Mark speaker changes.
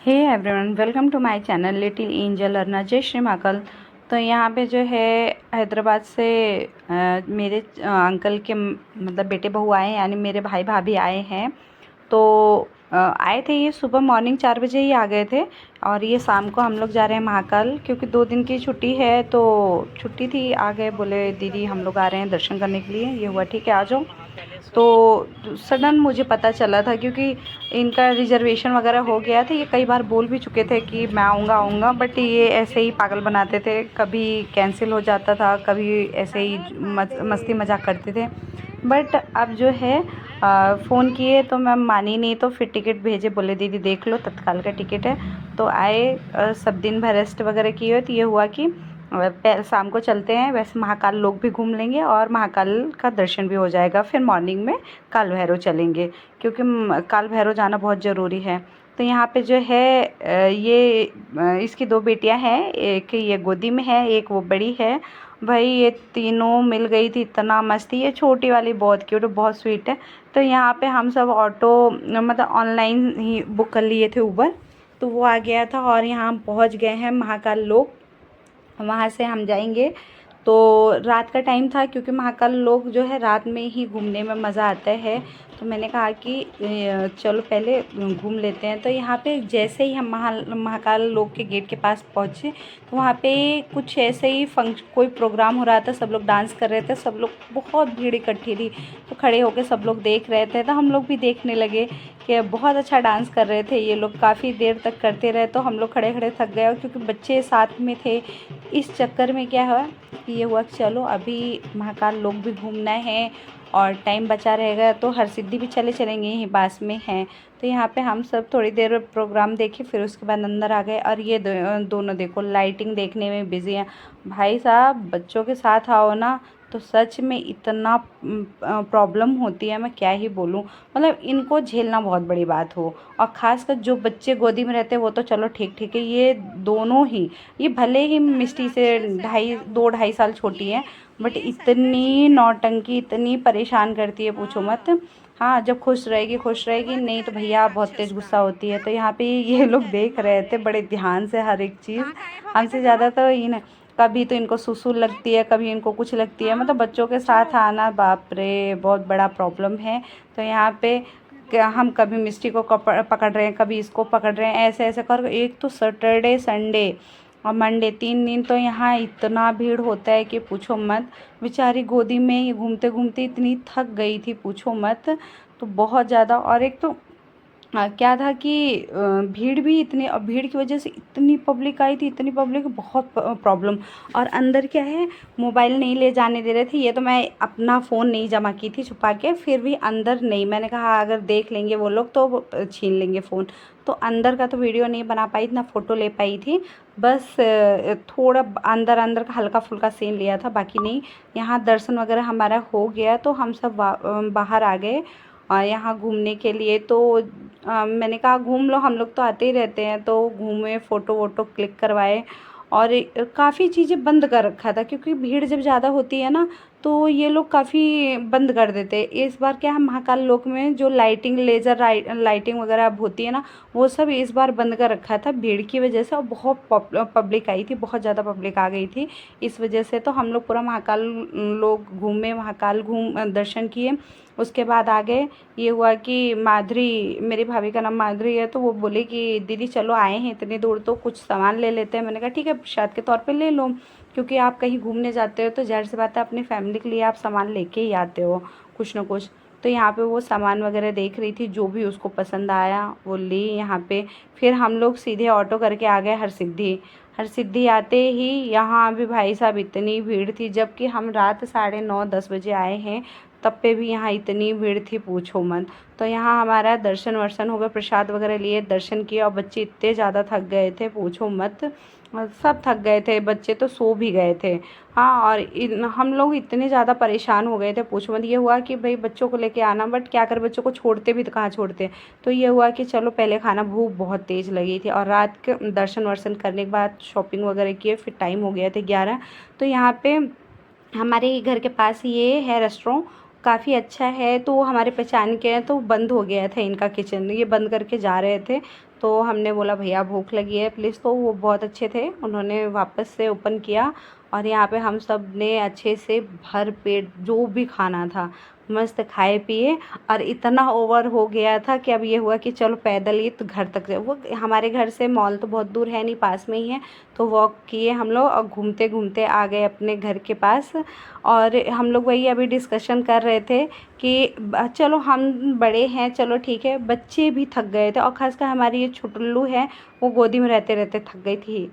Speaker 1: Hey everyone, welcome to my channel little angel Arna. जय श्री महाकाल। तो यहाँ पे जो है हैदराबाद से मेरे अंकल के मतलब बेटे बहू आए हैं, यानी मेरे भाई भाभी आए हैं। तो आए थे, ये सुबह मॉर्निंग 4 बजे ही आ गए थे और ये शाम को हम लोग जा रहे हैं महाकाल, क्योंकि 2 दिन की छुट्टी है। तो छुट्टी थी, आ गए, बोले दीदी हम लोग आ रहे हैं दर्शन करने के लिए। ये हुआ ठीक है आ जाओ। तो सडन मुझे पता चला था, क्योंकि इनका रिजर्वेशन वगैरह हो गया था। ये कई बार बोल भी चुके थे कि मैं आऊँगा, बट ये ऐसे ही पागल बनाते थे, कभी कैंसिल हो जाता था, कभी ऐसे ही मस्ती मजाक करते थे। बट अब जो है फ़ोन किए तो मैं मानी नहीं, तो फिर टिकट भेजे, बोले दीदी देख लो तत्काल का टिकट है। तो आए, सब दिन भर रेस्ट वगैरह किए। तो ये हुआ कि शाम को चलते हैं, वैसे महाकाल लोग भी घूम लेंगे और महाकाल का दर्शन भी हो जाएगा। फिर मॉर्निंग में काल भैरव चलेंगे, क्योंकि काल भैरव जाना बहुत ज़रूरी है। तो यहाँ पे जो है इसकी 2 बेटियां हैं, एक ये गोदी में है, एक वो बड़ी है। भाई ये तीनों मिल गई थी, इतना मस्ती। ये छोटी वाली बहुत क्यूट, बहुत स्वीट है। तो यहाँ पे हम सब ऑटो मतलब ऑनलाइन ही बुक कर लिए थे, उबर। तो वो आ गया था और यहाँ हम पहुँच गए हैं महाकाल लोग। वहाँ से हम जाएंगे। तो रात का टाइम था, क्योंकि महाकाल लोग जो है रात में ही घूमने में मज़ा आता है। तो मैंने कहा कि चलो पहले घूम लेते हैं। तो यहाँ पे जैसे ही हम महाकाल लोग के गेट के पास पहुँचे, तो वहाँ पे कुछ ऐसे ही कोई प्रोग्राम हो रहा था, सब लोग डांस कर रहे थे, सब लोग, बहुत भीड़ इकट्ठी थी। तो खड़े होकर सब लोग देख रहे थे, तो हम लोग भी देखने लगे कि बहुत अच्छा डांस कर रहे थे ये लोग। काफ़ी देर तक करते रहे, तो हम लोग खड़े खड़े थक गए, और क्योंकि बच्चे साथ में थे, इस चक्कर में क्या हुआ कि ये हुआ कि चलो अभी महाकाल लोग भी घूमना है और टाइम बचा रहेगा, तो हरसिद्धि भी चलेंगे, यहीं पास में है। तो यहाँ पे हम सब थोड़ी देर प्रोग्राम देखे, फिर उसके बाद अंदर आ गए। और ये दोनों देखो लाइटिंग देखने में बिजी हैं। भाई साहब, बच्चों के साथ आओ ना तो सच में इतना प्रॉब्लम होती है, मैं क्या ही बोलूँ। मतलब इनको झेलना बहुत बड़ी बात हो, और ख़ासकर जो बच्चे गोदी में रहते हैं वो तो चलो ठीक ठीक है। ये दोनों ही, ये भले ही मिष्टी से 2-2.5 साल छोटी है, बट इतनी नौटंकी, इतनी परेशान करती है, पूछो मत। हाँ, जब खुश रहेगी, नहीं तो भैया बहुत तेज़ गुस्सा होती है। तो यहाँ पे ये लोग देख रहे थे बड़े ध्यान से हर एक चीज़। हमसे ज़्यादा तो इन, कभी तो इनको सुसु लगती है, कभी इनको कुछ लगती है। मतलब बच्चों के साथ आना, बाप रे, बहुत बड़ा प्रॉब्लम है। तो यहाँ पे क्या, हम कभी मिस्टी को पकड़ रहे हैं, कभी इसको पकड़ रहे हैं, ऐसे ऐसे कर। एक तो सैटरडे संडे और मंडे, 3 दिन तो यहाँ इतना भीड़ होता है कि पूछो मत। बेचारी गोदी में ही घूमते घूमते इतनी थक गई थी, पूछो मत। तो बहुत ज़्यादा। और एक तो क्या था कि भीड़ भी इतनी, और भीड़ की वजह से इतनी पब्लिक आई थी, इतनी पब्लिक, बहुत प्रॉब्लम। और अंदर क्या है, मोबाइल नहीं ले जाने दे रहे थे। ये तो मैं अपना फ़ोन नहीं जमा की थी छुपा के, फिर भी अंदर नहीं, मैंने कहा अगर देख लेंगे वो लोग तो छीन लेंगे फ़ोन। तो अंदर का तो वीडियो नहीं बना पाई, ना फ़ोटो ले पाई थी। बस थोड़ा अंदर अंदर का हल्का फुल्का सीन लिया था, बाकी नहीं। यहाँ दर्शन वगैरह हमारा हो गया, तो हम सब बाहर आ गए यहाँ घूमने के लिए। तो मैंने कहा घूम लो, हम लोग तो आते ही रहते हैं। तो घूमे, फ़ोटो वोटो क्लिक करवाए। और काफ़ी चीज़ें बंद कर रखा था, क्योंकि भीड़ जब ज़्यादा होती है ना, तो ये लोग काफ़ी बंद कर देते हैं। इस बार क्या है, महाकाल लोक में जो लाइटिंग, लेज़र लाइटिंग वगैरह अब होती है ना, वो सब इस बार बंद कर रखा था भीड़ की वजह से। और बहुत पब्लिक आई थी, बहुत ज़्यादा पब्लिक आ गई थी इस वजह से। तो हम लोग पूरा महाकाल लोग घूमे, महाकाल दर्शन किए। उसके बाद आ गए। ये हुआ कि माधुरी, मेरी भाभी का नाम माधुरी है, तो वो बोली कि दीदी चलो आए हैं इतनी दूर, तो कुछ सामान ले लेते हैं। मैंने कहा ठीक है, प्रसाद के तौर पे ले लो, क्योंकि आप कहीं घूमने जाते हो तो ज़ाहिर सी बात है अपनी फैमिली के लिए आप सामान लेके ही आते हो, कुछ ना कुछ। तो यहाँ पे वो सामान वगैरह देख रही थी, जो भी उसको पसंद आया वो ली यहाँ पे। फिर हम लोग सीधे ऑटो करके आ गए हरसिद्धि। हरसिद्धि आते ही यहाँ भी भाई साहब इतनी भीड़ थी, जबकि हम रात 9:30-10 बजे आए हैं, तब पे भी यहाँ इतनी भीड़ थी, पूछो मत। तो यहाँ हमारा दर्शन वर्शन हो गया, प्रसाद वगैरह लिए, दर्शन किए। और बच्चे इतने ज़्यादा थक गए थे, पूछो मत। सब थक गए थे, बच्चे तो सो भी गए थे। हाँ, और हम लोग इतने ज़्यादा परेशान हो गए थे, पूछो मत। ये हुआ कि भाई बच्चों को लेके आना, बट क्या कर, बच्चों को छोड़ते भी तो कहाँ छोड़ते। तो ये हुआ कि चलो पहले खाना, भूख बहुत तेज़ लगी थी। और रात के दर्शन वर्शन करने के बाद शॉपिंग वगैरह किए, फिर टाइम हो गया था 11। तो यहाँ पे हमारे ही घर के पास ये है रेस्टोरेंट, काफ़ी अच्छा है। तो हमारे पहचान के हैं, तो बंद हो गया था इनका किचन, ये बंद करके जा रहे थे। तो हमने बोला भैया भूख लगी है प्लीज़, तो वो बहुत अच्छे थे, उन्होंने वापस से ओपन किया और यहाँ पे हम सब ने अच्छे से भर पेट जो भी खाना था मस्त खाए पिए। और इतना ओवर हो गया था कि अब ये हुआ कि चलो पैदल ही तो घर तक वो हमारे घर से मॉल तो बहुत दूर है नहीं, पास में ही है, तो वॉक किए हम लोग और घूमते घूमते आ गए अपने घर के पास। और हम लोग वही अभी डिस्कशन कर रहे थे कि चलो हम बड़े हैं, चलो ठीक है, बच्चे भी थक गए थे और ख़ासकर हमारी ये छुटुल्लू है वो गोदी में रहते रहते थक गई थी।